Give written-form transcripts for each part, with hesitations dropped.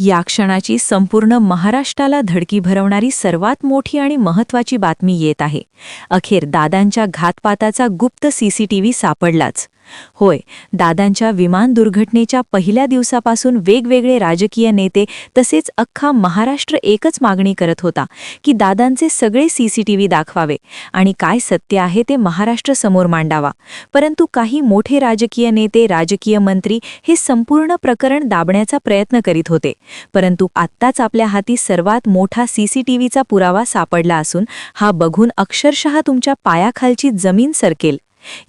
या क्षणाची संपूर्ण महाराष्ट्राला धडकी भरवणारी सर्वात मोठी आणि महत्त्वाची बातमी येत आहे. अखेर दादांच्या घातपाताचा गुप्त सीसीटीव्ही सापडलाच. होय, दादांच्या विमान दुर्घटनेच्या पहिल्या दिवसापासून वेगवेगळे राजकीय नेते तसेच अख्खा महाराष्ट्र एकच मागणी करत होता की दादांचे सगळे सीसीटीव्ही दाखवावे आणि काय सत्य आहे ते महाराष्ट्र समोर मांडावा. परंतु काही मोठे राजकीय नेते, राजकीय मंत्री हे संपूर्ण प्रकरण दाबण्याचा प्रयत्न करीत होते. परंतु आत्ताच आपल्या हाती सर्वात मोठा सीसीटीव्हीचा पुरावा सापडला असून हा बघून अक्षरशः तुमच्या पायाखालची जमीन सरकेल.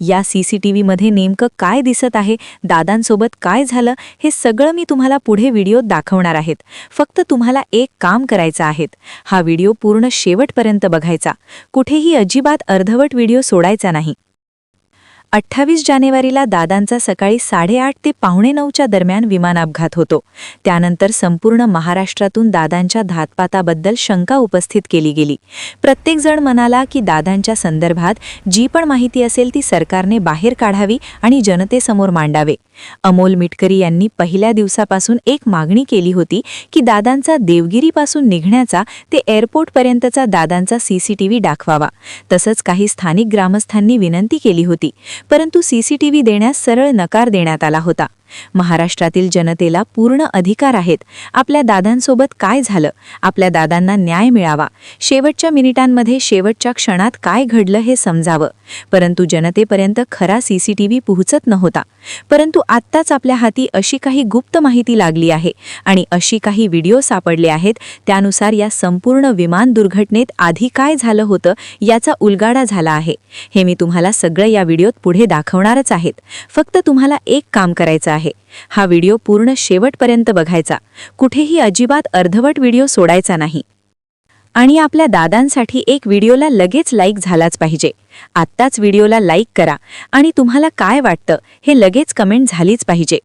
या सीसीटीव्हीमध्ये नेमकं काय दिसत आहे, दादांसोबत काय झालं, हे सगळं मी तुम्हाला पुढे व्हिडिओत दाखवणार आहेत. फक्त तुम्हाला एक काम करायचं आहे, हा व्हिडिओ पूर्ण शेवटपर्यंत बघायचा. कुठेही अजिबात अर्धवट व्हिडिओ सोडायचा नाही. 28 जानेवारीला दादांचा सकाळी 8:30 ते 8:45च्या दरम्यान विमान अपघात होतो. त्यानंतर संपूर्ण महाराष्ट्रातून दादांच्या घातपाताबद्दल शंका उपस्थित केली गेली. प्रत्येकजण म्हणाला की दादांच्या संदर्भात जी पण माहिती असेल ती सरकारने बाहेर काढावी आणि जनतेसमोर मांडावे. अमोल मिटकरी यांनी पहिल्या दिवसापासून एक मागणी केली होती की दादांचा देवगिरीपासून निघण्याचा ते एअरपोर्टपर्यंतचा दादांचा सीसीटीव्ही दाखवावा. तसंच काही स्थानिक ग्रामस्थांनी विनंती केली होती, परंतु सीसीटीव्ही देण्यास सरळ नकार देण्यात आला होता. महाराष्ट्रातील जनतेला पूर्ण अधिकार आहेत. आपल्या दादांसोबत काय झालं, आपल्या दादांना न्याय मिळावा, शेवटच्या मिनिटांमध्ये शेवटच्या क्षणात काय घडलं हे समजावं. परंतु जनतेपर्यंत खरा सीसीटीव्ही पोहोचत नव्हता. परंतु आत्ताच आपल्या हाती अशी काही गुप्त माहिती लागली आहे आणि अशी काही व्हिडिओ सापडले आहेत. त्यानुसार या संपूर्ण विमान दुर्घटनेत आधी काय झालं होतं याचा उलगाडा झाला आहे. हे मी तुम्हाला सगळं या व्हिडिओत पुढे दाखवणारच आहेत. फक्त तुम्हाला एक काम करायचं आहे, हा व्हिडिओ पूर्ण शेवटपर्यंत बघायचा. कुठेही अजिबात अर्धवट व्हिडिओ सोडायचा नाही. आणि आपल्या दादांसाठी एक व्हिडिओला लगेच लाईक झालाच पाहिजे. आत्ताच व्हिडिओला लाईक करा आणि तुम्हाला काय वाटतं हे लगेच कमेंट झालीच पाहिजे.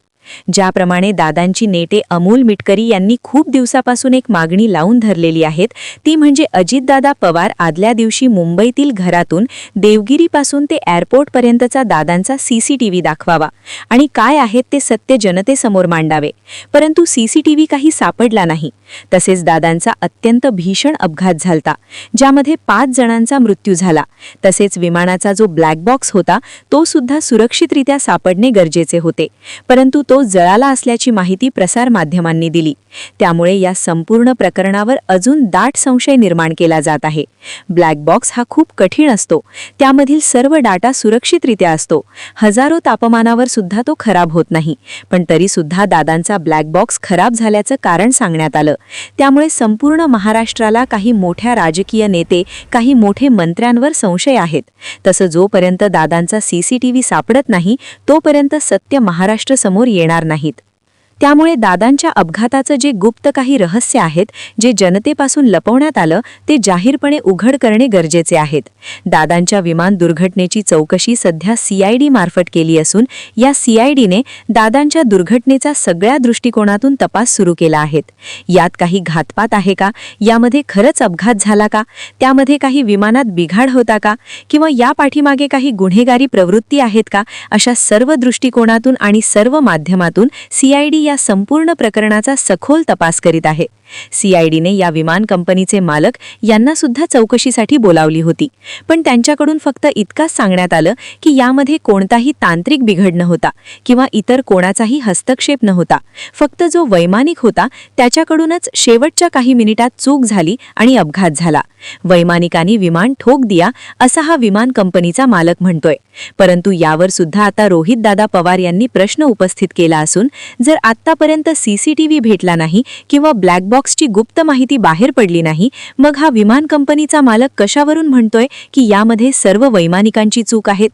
ज्याप्रमाणे दादांची नेते अमोल मिटकरी यांनी खूप दिवसापासून एक मागणी लावून धरलेली आहेत, ती म्हणजे अजितदादा पवार आदल्या दिवशी मुंबईतील घरातून देवगिरीपासून ते एअरपोर्टपर्यंतचा दादांचा सीसीटीव्ही दाखवावा आणि काय आहेत ते सत्य जनतेसमोर मांडावे. परंतु सीसीटीव्ही काही सापडला नाही. तसेच दादांचा अत्यंत भीषण अपघात झालता, ज्यामध्ये 5 जणांचा मृत्यू झाला. तसेच विमानाचा जो ब्लॅक बॉक्स होता तो सुद्धा सुरक्षितरित्या सापडणे गरजेचे होते, परंतु तो जळाला असल्याची माहिती प्रसार माध्यमांनी दिली. त्यामुळे या संपूर्ण प्रकरणावर अजून दाट संशय निर्माण केला जात आहे. ब्लॅक बॉक्स हा खूप कठीण असतो, त्यामधील सर्व डाटा सुरक्षितरित्या असतो. हजारो तापमानावर सुद्धा तो खराब होत नाही. पण तरी सुद्धा दादांचा ब्लॅक बॉक्स खराब झाल्याचं कारण सांगण्यात आलं. त्यामुळे संपूर्ण महाराष्ट्राला काही मोठ्या राजकीय नेते, काही मोठे मंत्र्यांवर संशय आहेत. तसं जोपर्यंत दादांचा सीसीटीव्ही सापडत नाही तोपर्यंत सत्य महाराष्ट्र समोर येणार नाहीत. त्यामुळे दादांच्या अपघाताचं जे गुप्त काही रहस्य आहेत, जे जनतेपासून लपवण्यात आलं, ते जाहीरपणे उघड करणे गरजेचे आहेत. दादांच्या विमान दुर्घटनेची चौकशी सध्या CID मार्फत केली असून या CIDने दादांच्या दुर्घटनेचा सगळ्या दृष्टिकोनातून तपास सुरू केला आहे. यात काही घातपात आहे का, यामध्ये खरंच अपघात झाला का, त्यामध्ये काही विमानात बिघाड होता का, किंवा या पाठीमागे काही गुन्हेगारी प्रवृत्ती आहेत का, अशा सर्व दृष्टिकोनातून आणि सर्व माध्यमातून CID या संपूर्ण प्रकरणाचा सखोल तपास करीत आहे. CIDने या विमान कंपनीचे मालक यांना सुद्धा चौकशीसाठी बोलावली होती, पण त्यांच्याकडून फक्त इतकाच सांगण्यात आलं की यामध्ये कोणताही तांत्रिक बिघड नव्हता किंवा इतर कोणाचाही हस्तक्षेप नव्हता. फक्त जो वैमानिक होता त्याच्याकडूनच शेवटच्या काही मिनिटात चूक झाली आणि अपघात झाला. वैमानिकांनी विमान ठोक दिया असा हा विमान कंपनीचा मालक म्हणतोय. परंतु यावर सुद्धा आता रोहितदादा पवार यांनी प्रश्न उपस्थित केला असून जर आत्तापर्यंत सीसीटीव्ही भेटला नाही किंवा ब्लॅक बॉक्सची गुप्त माहिती बाहेर पडली नाही, मग हा विमान कंपनीचा मालक कशावरून म्हणतोय की यामध्ये सर्व वैमानिकांची चूक आहेत?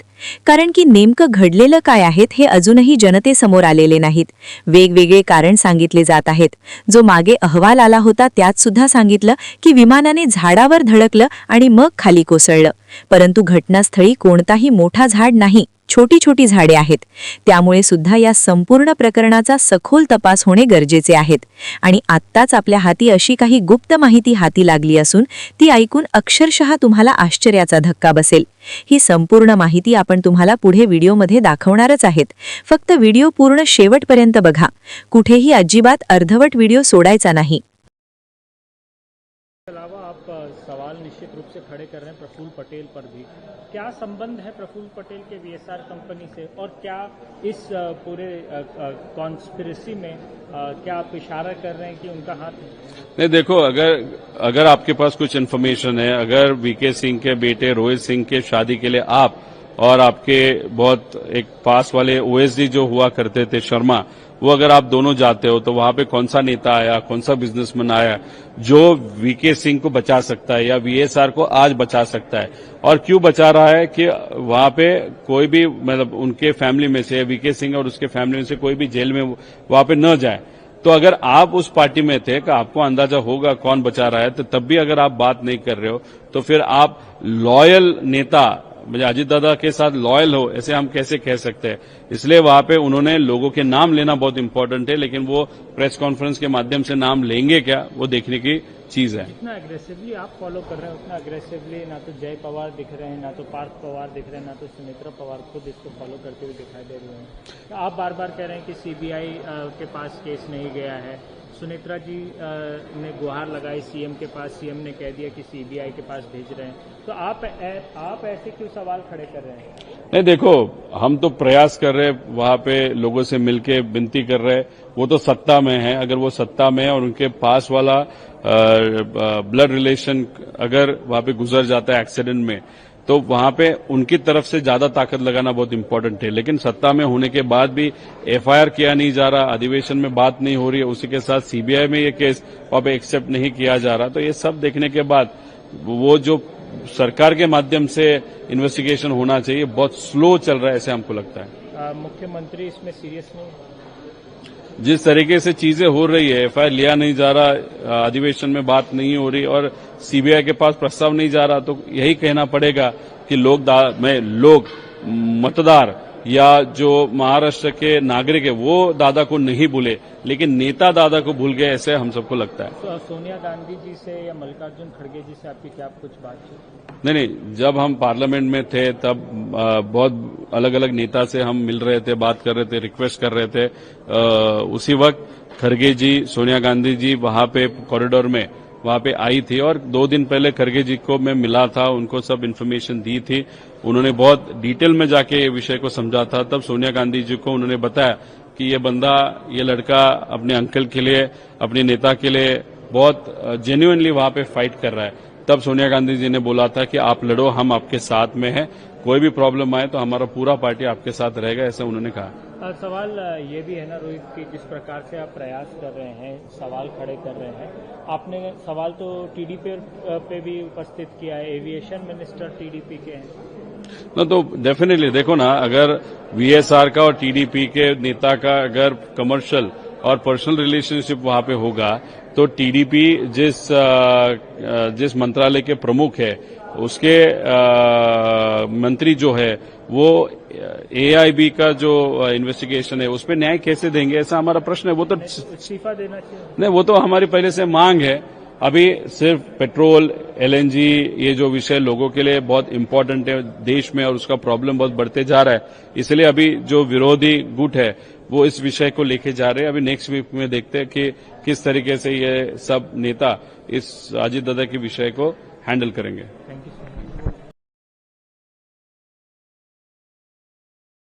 कारण की नेमकं घडलेलं काय आहे हे अजूनही जनतेसमोर आलेले नाहीत. वेगवेगळे कारण सांगितले जात आहेत. जो मागे अहवाल आला होता त्यात सुद्धा सांगितलं की विमानाने झाडावर धडकलं आणि मग खाली कोसळलं. परंतु घटनास्थळी कोणताही मोठा झाड नाही, छोटी छोटी झाडे आहेत. त्यामुळे सुद्धा या संपूर्ण प्रकरणाचा सखोल तपास होणे गरजेचे आहेत. आणि आत्ताच आपल्या हाती अशी काही गुप्त माहिती हाती लागली असून ती ऐकून अक्षरशः तुम्हाला आश्चर्याचा धक्का बसेल. ही संपूर्ण माहिती आपण तुम्हाला पुढे व्हिडिओमध्ये दाखवणारच आहेत. फक्त व्हिडिओ पूर्ण शेवटपर्यंत बघा. कुठेही अजिबात अर्धवट व्हिडिओ सोडायचा नाही. अलावा आप सवाल निश्चित रूप से खड़े कर रहे हैं प्रफुल्ल पटेल पर भी. क्या संबंध है प्रफुल्ल पटेल के वीएसआर कंपनी से, और क्या इस पूरे कॉन्स्पिरेसी में क्या आप इशारा कर रहे हैं कि उनका हाथ है? नहीं, देखो, अगर आपके पास कुछ इन्फॉर्मेशन है, अगर वीके सिंह के बेटे रोहित सिंह के शादी के लिए आप और आपके बहुत एक पास वाले ओएसडी जो हुआ करते थे शर्मा, वो अगर आप दोनों जाते हो तो वहां पे कौन सा नेता आया, कौन सा बिजनेसमैन आया जो वीके सिंह को बचा सकता है या वीएसआर को आज बचा सकता है, और क्यों बचा रहा है कि वहां पे कोई भी मतलब उनके फैमिली में से वीके सिंह और उसके फैमिली में से कोई भी जेल में वहां पे न जाए. तो अगर आप उस पार्टी में थे कि आपको अंदाजा होगा कौन बचा रहा है, तो तब भी अगर आप बात नहीं कर रहे हो तो फिर आप लॉयल नेता मुझे अजीत दादा के साथ लॉयल हो ऐसे हम कैसे कह सकते हैं. इसलिए वहां पे उन्होंने लोगों के नाम लेना बहुत इंपॉर्टेंट है, लेकिन वो प्रेस कॉन्फ्रेंस के माध्यम से नाम लेंगे क्या, वो देखने की चीज है. जितना एग्रेसिवली आप फॉलो कर रहे हैं उतना एग्रेसिवली ना तो जय पवार दिख रहे हैं, ना तो पार्थ पवार दिख रहे हैं, ना तो सुमित्रा पवार खुद इसको फॉलो करते हुए दिखाई दे रहे हैं. आप बार बार कह रहे हैं कि सीबीआई के पास केस नहीं गया है. सुनेत्रा जी ने गुहार लगाई सीएम के पास, सीएम ने कह दिया कि सीबीआई के पास भेज रहे हैं. तो आप ऐसे क्यों सवाल खड़े कर रहे हैं? नहीं, देखो, हम तो प्रयास कर रहे हैं, वहां पे लोगों से मिलके विनती कर रहे हैं. वो तो सत्ता में है, अगर वो सत्ता में है और उनके पास वाला ब्लड रिलेशन अगर वहां पे गुजर जाता है एक्सीडेंट में, तो वहां पे उनकी तरफ से ज्यादा ताकत लगाना बहुत इंपॉर्टेंट है. लेकिन सत्ता में होने के बाद भी एफआईआर किया नहीं जा रहा, अधिवेशन में बात नहीं हो रही है, उसी के साथ सीबीआई में ये केस वहां पे एक्सेप्ट नहीं किया जा रहा. तो ये सब देखने के बाद वो जो सरकार के माध्यम से इन्वेस्टिगेशन होना चाहिए बहुत स्लो चल रहा है, ऐसे हमको लगता है. मुख्यमंत्री इसमें सीरियस नहीं? जिस तरीके से चीजें हो रही है, एफआईआर लिया नहीं जा रहा, अधिवेशन में बात नहीं हो रही और सीबीआई के पास प्रस्ताव नहीं जा रहा, तो यही कहना पड़ेगा कि लोग मतदार या जो महाराष्ट्र के नागरिक है वो दादा को नहीं भूले, लेकिन नेता दादा को भूल गए, ऐसे हम सबको लगता है. तो सोनिया गांधी जी से या मल्लिकार्जुन खड़गे जी से आपकी क्या कुछ बातचीत? नहीं, जब हम पार्लियामेंट में थे तब बहुत अलग अलग नेता से हम मिल रहे थे, बात कर रहे थे, रिक्वेस्ट कर रहे थे. उसी वक्त खड़गे जी, सोनिया गांधी जी वहां पे कॉरिडोर में वहां पे आई थी और 2 दिन पहले खड़गे जी को मैं मिला था, उनको सब इन्फॉर्मेशन दी थी. उन्होंने बहुत डिटेल में जाके ये विषय को समझा था. तब सोनिया गांधी जी को उन्होंने बताया कि ये बंदा, ये लड़का अपने अंकल के लिए, अपने नेता के लिए बहुत जेन्युइनली वहां पे फाइट कर रहा है. तब सोनिया गांधी जी ने बोला था कि आप लड़ो, हम आपके साथ में हैं, कोई भी प्रॉब्लम आए तो हमारा पूरा पार्टी आपके साथ रहेगा, ऐसा उन्होंने कहा. सवाल ये भी है ना रोहित कि जिस प्रकार से आप प्रयास कर रहे हैं, सवाल खड़े कर रहे हैं, आपने सवाल तो टीडीपी पे भी उपस्थित किया है, एविएशन मिनिस्टर टीडीपी के हैं ना, तो डेफिनेटली देखो ना, अगर वीएसआर का और टीडीपी के नेता का अगर कमर्शियल और पर्सनल रिलेशनशिप वहां पे होगा तो टीडीपी जिस मंत्रालय के प्रमुख है उसके मंत्री जो है वो एआईबी का जो इन्वेस्टिगेशन है उस पर न्याय कैसे देंगे, ऐसा हमारा प्रश्न है. वो तो इस्तीफा देना चाहिए. नहीं, वो तो हमारी पहले से मांग है. अभी सिर्फ पेट्रोल, एलएनजी, ये जो विषय लोगों के लिए बहुत इंपॉर्टेंट है देश में और उसका प्रॉब्लम बहुत बढ़ते जा रहा है, इसलिए अभी जो विरोधी गुट है वो इस विषय को लेके जा रहे हैं. अभी नेक्स्ट वीक में देखते हैं कि किस तरीके से ये सब नेता इस अजीत दादा के विषय को हैंडल करेंगे. Thank you.